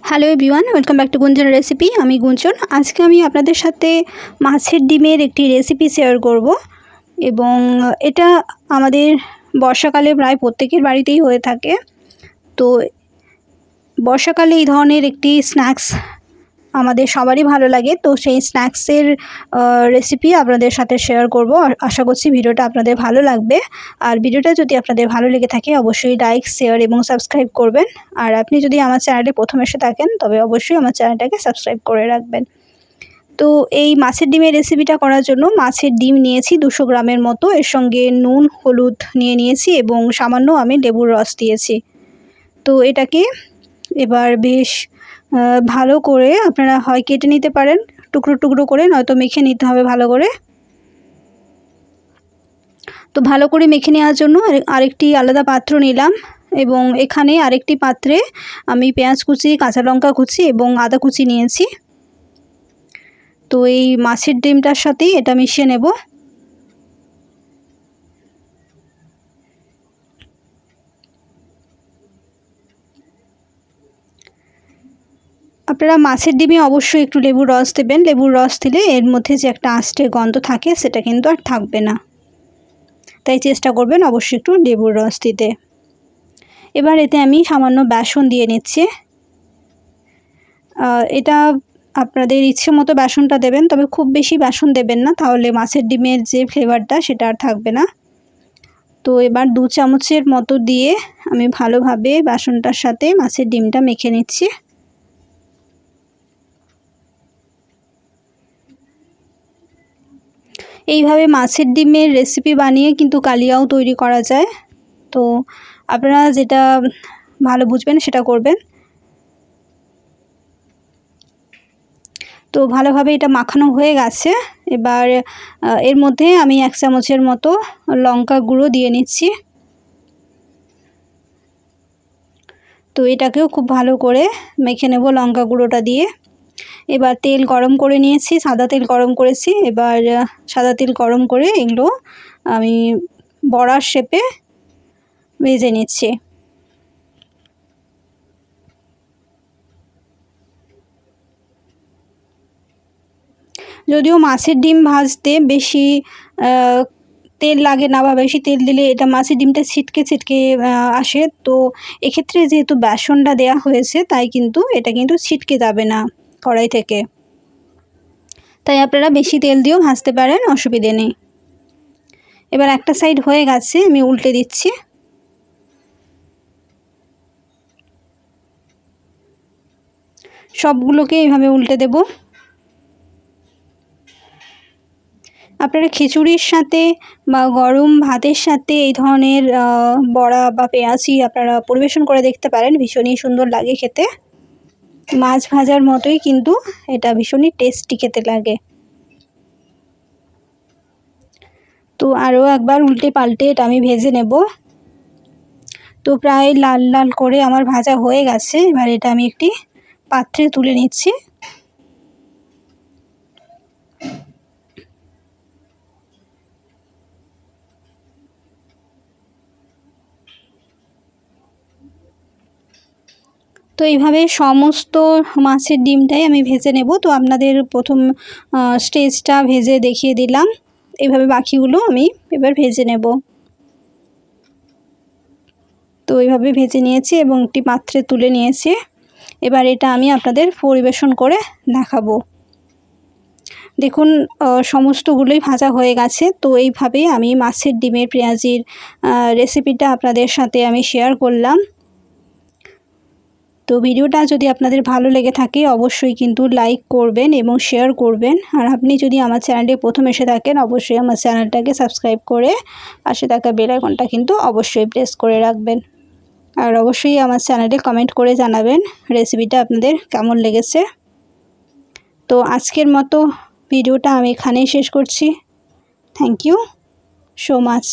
Hello everyone, welcome back to গুঞ্জন recipe. আমি গুঞ্জন। আজকে আমি আপনাদের সাথে মাছের ডিমের একটি রেসিপি শেয়ার করব এবং এটা আমাদের বর্ষাকালে প্রায় প্রত্যেকের বাড়িতেই হয়ে থাকে। তো বর্ষাকালে এই ধরনের একটি স্ন্যাক্স আমাদের সবারই ভালো লাগে। তো সেই স্ন্যাক্সের রেসিপি আপনাদের সাথে শেয়ার করব। আশা করছি ভিডিওটা আপনাদের ভালো লাগবে। আর ভিডিওটা যদি আপনাদের ভালো লেগে থাকে অবশ্যই লাইক, শেয়ার এবং সাবস্ক্রাইব করবেন। আর আপনি যদি আমার চ্যানেলে প্রথম এসে থাকেন তবে অবশ্যই আমার চ্যানেলটাকে সাবস্ক্রাইব করে রাখবেন। তো এই মাছের ডিমের রেসিপিটা করার জন্য মাছের ডিম নিয়েছি 200 গ্রামের মতো। এর সঙ্গে নুন, হলুদ নিয়েছি এবং সামান্য আমি লেবুর রস দিয়েছি। তো এটাকে এবার বেশ ভালো করে আপনারা হয় কেটে নিতে পারেন টুকরো টুকরো করে, নয়তো মেখে নিতে হবে ভালো করে। তো ভালো করে মেখে নেওয়ার জন্য আরেকটি আলাদা পাত্র নিলাম এবং এখানে আরেকটি পাত্রে আমি পেঁয়াজ কুচি, কাঁচা লঙ্কা কুচি এবং আদা কুচি নিয়েছি। তো এই মাছের ডিমটার সাথেই এটা মিশিয়ে নেব। আপনারা মাছের ডিমে অবশ্যই একটু লেবুর রস দেবেন। লেবুর রস দিলে এর মধ্যে যে একটা আষ্টে গন্ধ থাকে সেটা কিন্তু আর থাকবে না, তাই চেষ্টা করবেন অবশ্যই একটু লেবুর রস দিতে। এবার এতে আমি সামান্য বেসন দিয়ে নিচ্ছি। এটা আপনাদের ইচ্ছে মতো বেসনটা দেবেন, তবে খুব বেশি বেসন দেবেন না, তাহলে মাছের ডিমের যে ফ্লেভারটা সেটা আর থাকবে না। তো এবার 2 চামচের মতো দিয়ে আমি ভালোভাবে বেসনটার সাথে মাছের ডিমটা মেখে নিচ্ছি। এইভাবে মাছের ডিমের রেসিপি বানিয়ে কিন্তু কালিয়াও তৈরি করা যায়। তো আপনারা যেটা ভালো বুঝবেন সেটা করবেন। তো ভালোভাবে এটা মাখানো হয়ে গেছে। এবার এর মধ্যে আমি 1 চামচের মতো লঙ্কা গুঁড়ো দিয়ে নিচ্ছি। তো এটাকেও খুব ভালো করে মেখে নেব লঙ্কা গুঁড়োটা দিয়ে। এবার তেল গরম করে নিয়েছি, সাদা তেল গরম করেছি। এবার সাদা তেল গরম করে এগুলো আমি বড়ার শেপে ভেজে নিচ্ছি। যদিও মাছের ডিম ভাজতে বেশি তেল লাগে না, বা বেশি তেল দিলে এটা মাছের ডিমটা ছিটকে আসে। তো এক্ষেত্রে যেহেতু বেসনটা দেওয়া হয়েছে তাই কিন্তু এটা কিন্তু ছিটকে যাবে না কড়াই থেকে, তাই আপনারা বেশি তেল দিয়েও ভাজতে পারেন, অসুবিধে নেই। এবার একটা সাইড হয়ে গেছে, আমি উল্টে দিচ্ছি। সবগুলোকে এইভাবে উল্টে দেব। আপনারা খিচুড়ির সাথে বা গরম ভাতের সাথে এই ধরনের বড়া বা পেঁয়াজি আপনারা পরিবেশন করে দেখতে পারেন, ভীষণই সুন্দর লাগে খেতে। মাছ ভাজার মতোই কিন্তু এটা ভীষণই টেস্টি খেতে লাগে। তো আরও একবার উল্টে পাল্টে এটা আমি ভেজে নেব। তো প্রায় লাল লাল করে আমার ভাজা হয়ে গেছে। এবার এটা আমি একটি পাত্রে তুলে নিচ্ছি। তো এইভাবে সমস্ত মাছের ডিমটাই আমি ভেজে নেব। তো আপনাদের প্রথম স্টেজটা ভেজে দেখিয়ে দিলাম। এইভাবে বাকিগুলো আমি এবার ভেজে নেব। তো এইভাবে ভেজে নিয়েছি এবং একটি পাত্রে তুলে নিয়েছি। এবার এটা আমি আপনাদের পরিবেশন করে দেখাবো। দেখুন সমস্তগুলোই ভাজা হয়ে গেছে। তো এইভাবেই আমি মাছের ডিমের পেঁয়াজির রেসিপিটা আপনাদের সাথে আমি শেয়ার করলাম। তো ভিডিওটা যদি আপনাদের ভালো লেগে থাকে অবশ্যই কিন্তু লাইক করবেন এবং শেয়ার করবেন। আর আপনি যদি আমার চ্যানেলে প্রথম এসে থাকেন অবশ্যই আমার চ্যানেলটাকে সাবস্ক্রাইব করে পাশে থাকা বেল আইকনটা কিন্তু অবশ্যই প্রেস করে রাখবেন। আর অবশ্যই আমার চ্যানেলে কমেন্ট করে জানাবেন রেসিপিটা আপনাদের কেমন লেগেছে। তো আজকের মতো ভিডিওটা আমি এখানেই শেষ করছি। Thank you so much.